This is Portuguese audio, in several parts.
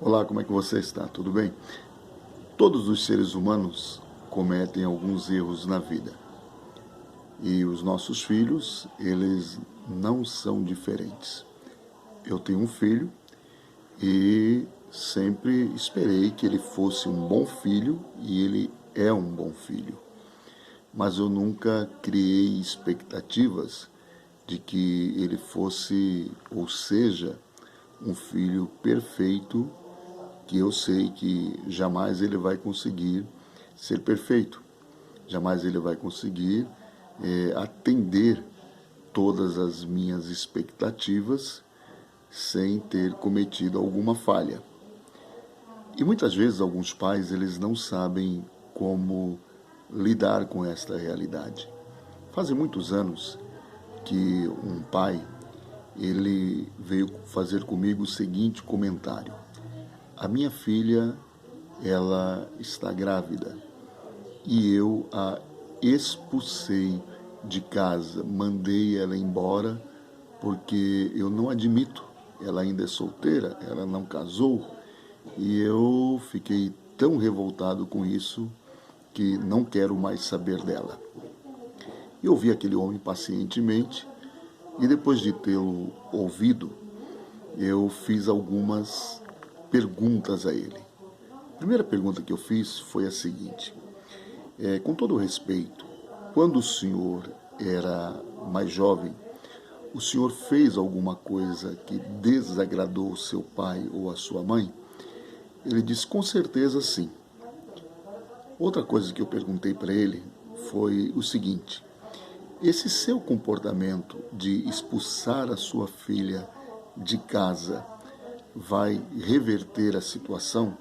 Olá, como é que você está? Tudo bem? Todos os seres humanos cometem alguns erros na vida. E os nossos filhos, eles não são diferentes. Eu tenho um filho e sempre esperei que ele fosse um bom filho e ele é um bom filho. Mas eu nunca criei expectativas de que ele fosse, ou seja, um filho perfeito, que eu sei que jamais ele vai conseguir ser perfeito, jamais ele vai conseguir atender todas as minhas expectativas sem ter cometido alguma falha. E muitas vezes alguns pais eles não sabem como lidar com esta realidade. Fazem muitos anos que um pai ele veio fazer comigo o seguinte comentário: a minha filha, ela está grávida e eu a expulsei de casa, mandei ela embora porque eu não admito. Ela ainda é solteira, ela não casou e eu fiquei tão revoltado com isso que não quero mais saber dela. Eu ouvi aquele homem pacientemente e depois de tê-lo ouvido, eu fiz algumas perguntas a ele. A primeira pergunta que eu fiz foi a seguinte: com todo o respeito, quando o senhor era mais jovem, o senhor fez alguma coisa que desagradou seu pai ou a sua mãe? Ele disse: com certeza sim. Outra coisa que eu perguntei para ele foi o seguinte: esse seu comportamento de expulsar a sua filha de casa vai reverter a situação?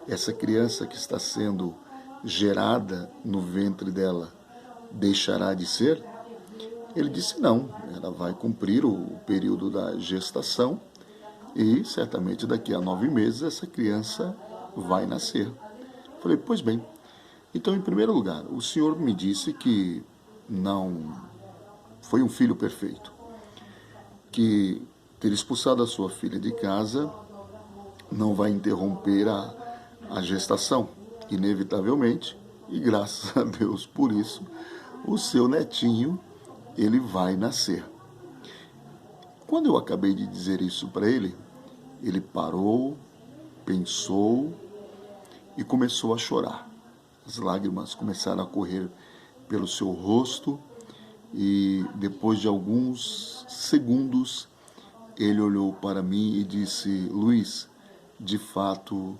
Essa criança que está sendo gerada no ventre dela deixará de ser? Ele disse não, ela vai cumprir o período da gestação e certamente daqui a 9 meses essa criança vai nascer. Falei, pois bem, então em primeiro lugar, o senhor me disse que não foi um filho perfeito, que ter expulsado a sua filha de casa não vai interromper a gestação, inevitavelmente, e graças a Deus por isso, o seu netinho, ele vai nascer. Quando eu acabei de dizer isso para ele, ele parou, pensou e começou a chorar. As lágrimas começaram a correr pelo seu rosto e depois de alguns segundos ele olhou para mim e disse: Luiz, de fato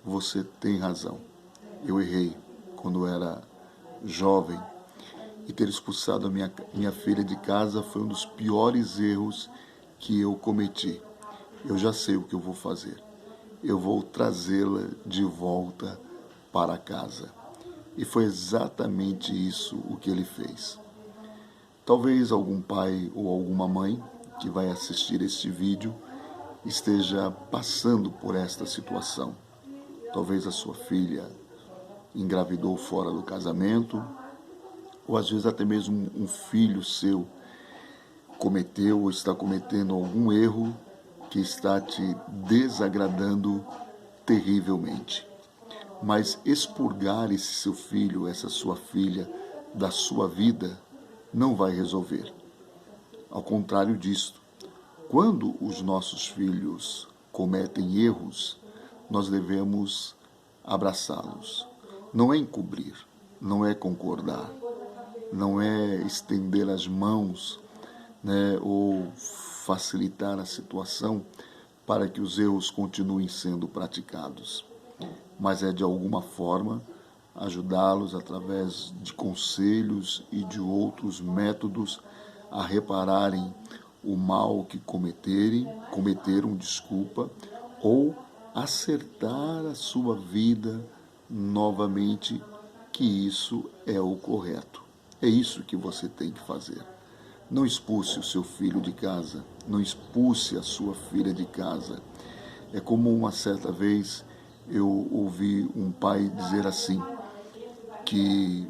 você tem razão. Eu errei quando era jovem e ter expulsado a minha filha de casa foi um dos piores erros que eu cometi. Eu já sei o que eu vou fazer. Eu vou trazê-la de volta para casa. E foi exatamente isso o que ele fez. Talvez algum pai ou alguma mãe que vai assistir este vídeo esteja passando por esta situação. Talvez a sua filha engravidou fora do casamento, ou às vezes até mesmo um filho seu cometeu ou está cometendo algum erro que está te desagradando terrivelmente. Mas expurgar esse seu filho, essa sua filha da sua vida não vai resolver. Ao contrário disto, quando os nossos filhos cometem erros, nós devemos abraçá-los. Não é encobrir, não é concordar, não é estender as mãos, né, ou facilitar a situação para que os erros continuem sendo praticados, mas é de alguma forma ajudá-los através de conselhos e de outros métodos a repararem o mal que cometeram, ou acertar a sua vida novamente, que isso é o correto. É isso que você tem que fazer. Não expulse o seu filho de casa, não expulse a sua filha de casa. É como uma certa vez eu ouvi um pai dizer assim, que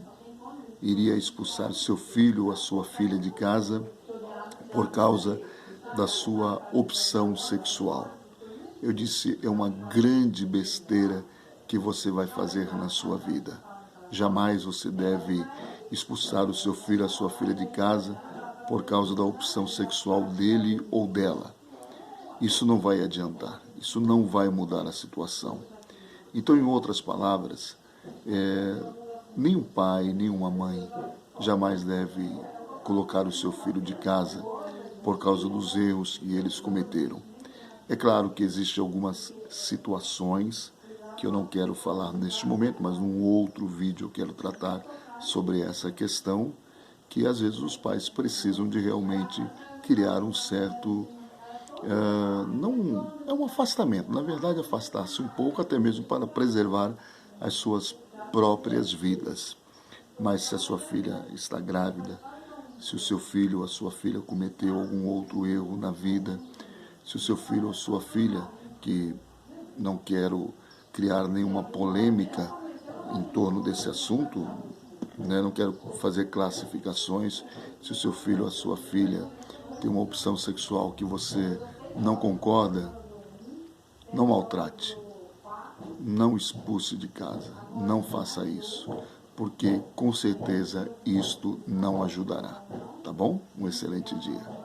iria expulsar seu filho ou a sua filha de casa por causa da sua opção sexual. eu disse, é uma grande besteira que você vai fazer na sua vida. Jamais você deve expulsar o seu filho, a sua filha de casa por causa da opção sexual dele ou dela. Isso não vai adiantar, isso não vai mudar a situação. Então, em outras palavras, nenhum pai, nenhuma mãe jamais deve colocar o seu filho de casa por causa dos erros que eles cometeram. É claro que existem algumas situações que eu não quero falar neste momento, mas num outro vídeo eu quero tratar sobre essa questão, que às vezes os pais precisam de realmente criar um certo, não é um afastamento, na verdade afastar-se um pouco, até mesmo para preservar as suas próprias vidas. Mas se a sua filha está grávida, se o seu filho ou a sua filha cometeu algum outro erro na vida, se o seu filho ou sua filha, que não quero criar nenhuma polêmica em torno desse assunto, né? Não quero fazer classificações, se o seu filho ou a sua filha tem uma opção sexual que você não concorda, não maltrate, não expulse de casa, não faça isso, porque com certeza isto não ajudará, tá bom? Um excelente dia.